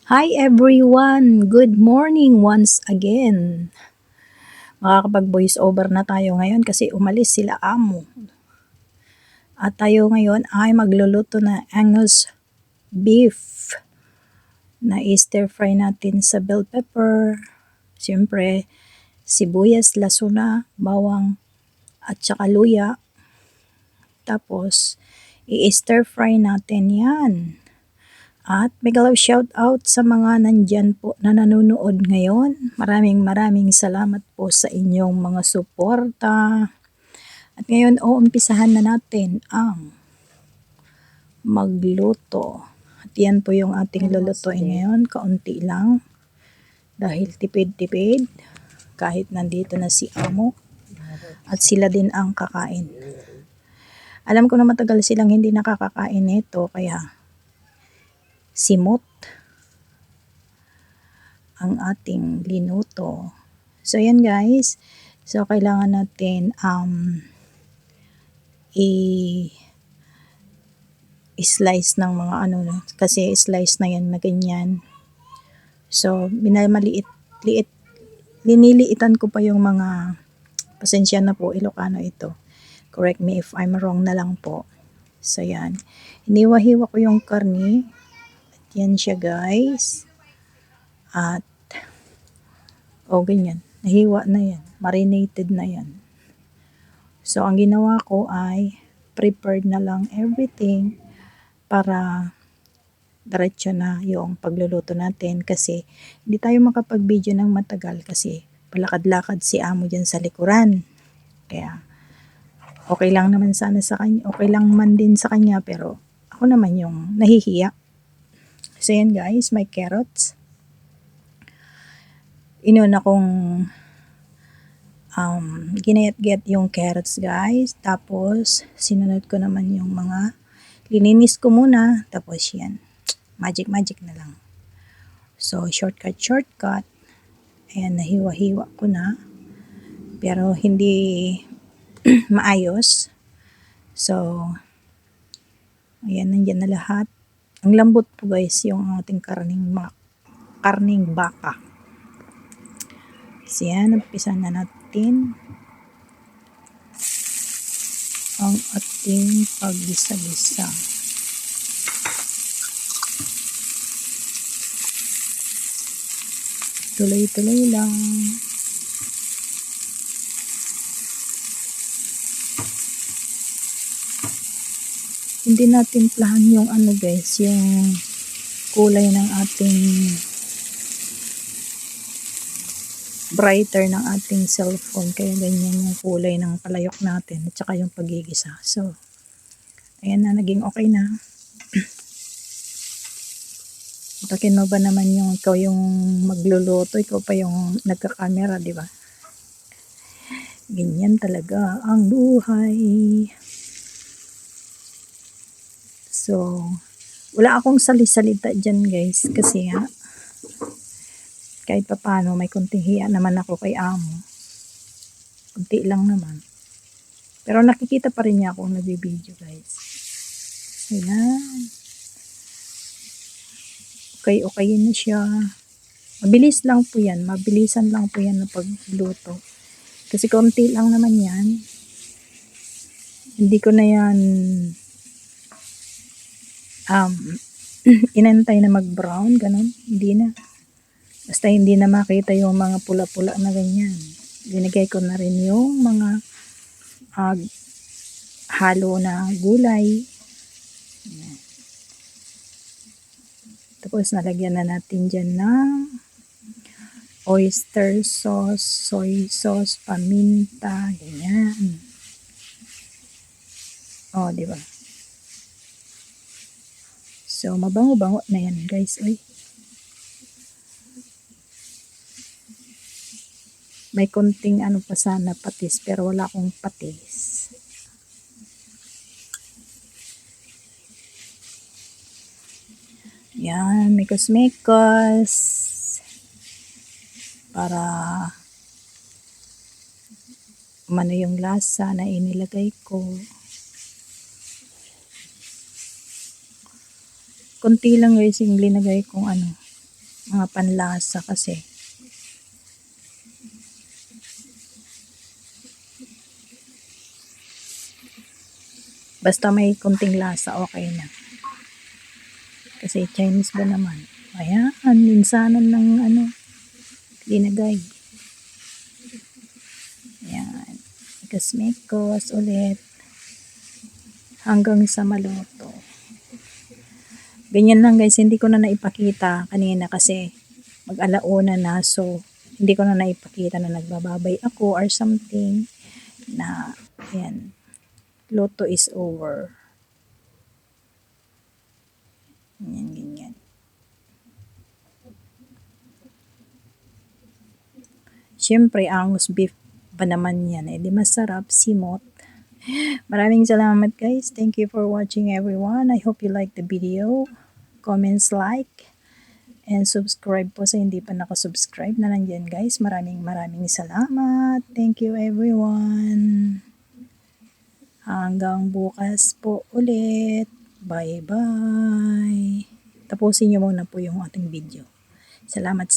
Hi everyone! Good morning once again. Makakapag-voice over na tayo ngayon kasi umalis sila amo. At tayo ngayon ay magluluto na Angus beef na stir fry natin sa bell pepper. Siyempre, sibuyas, lasuna, bawang at saka luya. Tapos, i-stir fry natin yan. At bigalaw shout out sa mga nandyan po na nanonood ngayon. Maraming salamat po sa inyong mga suporta. At ngayon, umpisahan na natin ang magluto. At yan po yung ating lulutuin ngayon. Kaunti lang. Dahil tipid-tipid. Kahit nandito na si amo. At sila din ang kakain. Alam ko na matagal silang hindi nakakakain nito. Kaya simot ang ating linuto. So, yan guys. So, kailangan natin i-slice ng mga kasi slice na yan na ganyan. So, liniliitan ko pa yung mga, pasensya na po, Ilocano ito. Correct me if I'm wrong na lang po. So, yan. Hiniwa-hiwa ko yung karni. At yan siya guys. At ganyan, nahiwa na yan, marinated na yan. So, ang ginawa ko ay prepared na lang everything para diretso na yung pagluluto natin kasi hindi tayo makapag-video ng matagal kasi palakad-lakad si amo dyan sa likuran. Kaya, okay lang naman sana sa kanya, okay lang man din sa kanya, pero ako naman yung nahihiya. So, yan guys, may carrots. Inuna kong ginayat-gayat yung carrots guys. Tapos, sinunod ko naman yung mga, lininis ko muna. Tapos yan, magic na lang. So, shortcut. Ayan, nahiwa-hiwa ko na. Pero, hindi maayos. So, ayan, nandyan na lahat. Ang lambot po guys, yung ating karning baka. So yan, umpisa na natin ang ating paggisa-gisa. Tuloy-tuloy lang. Hindi natin plahan yung guys, yung kulay ng ating brighter ng ating cellphone, kaya ganyan yung kulay ng palayok natin at saka yung pagigisa. So, ayan na, naging okay na. Takin mo ba naman yung ikaw yung magluluto, ikaw pa yung nagka-camera, di ba? Ganyan talaga ang buhay. So, wala akong salisalita dyan guys kasi kahit pa paano may kunting hiya naman ako kay amo. Kunti lang naman. Pero nakikita pa rin niya ako nag-video guys. Ayan. Okay na siya. Mabilis lang po yan. Mabilisan lang po yan na pagluto. Kasi konti lang naman yan. Hindi ko na yan inantay na mag-brown. Ganun. Hindi na. Basta hindi na makita yung mga pula-pula na ganyan. Linagay ko na rin yung mga halo na gulay. Ayan. Tapos nalagyan na natin dyan ng oyster sauce, soy sauce, paminta, ganyan. Di ba? So, mabango-bango na yan guys. May konting pa sana patis, pero wala akong patis. Yan, mekos para umano yung lasa na inilagay ko. Konti lang guys yung linagay kong mga panlasa kasi. Basta may kunting lasa, okay na. Kasi Chinese ba naman? Ayan, minsanan ng linagay. Ayan. Mekos ulit. Hanggang sa maluto. Ganyan lang guys, hindi ko na naipakita kanina kasi mag-alauna na. So, hindi ko na naipakita na nagbababay ako or something na, ayan, luto is over. Ganyan, ganyan. Siyempre, angus beef pa naman yan. Eh, di masarap, simot. Maraming salamat guys. Thank you for watching everyone. I hope you like the video. Comments, like, and subscribe po sa hindi pa nakasubscribe na nandyan guys. Maraming salamat. Thank you everyone. Hanggang bukas po ulit. Bye-bye. Tapusin nyo muna po yung ating video. Salamat.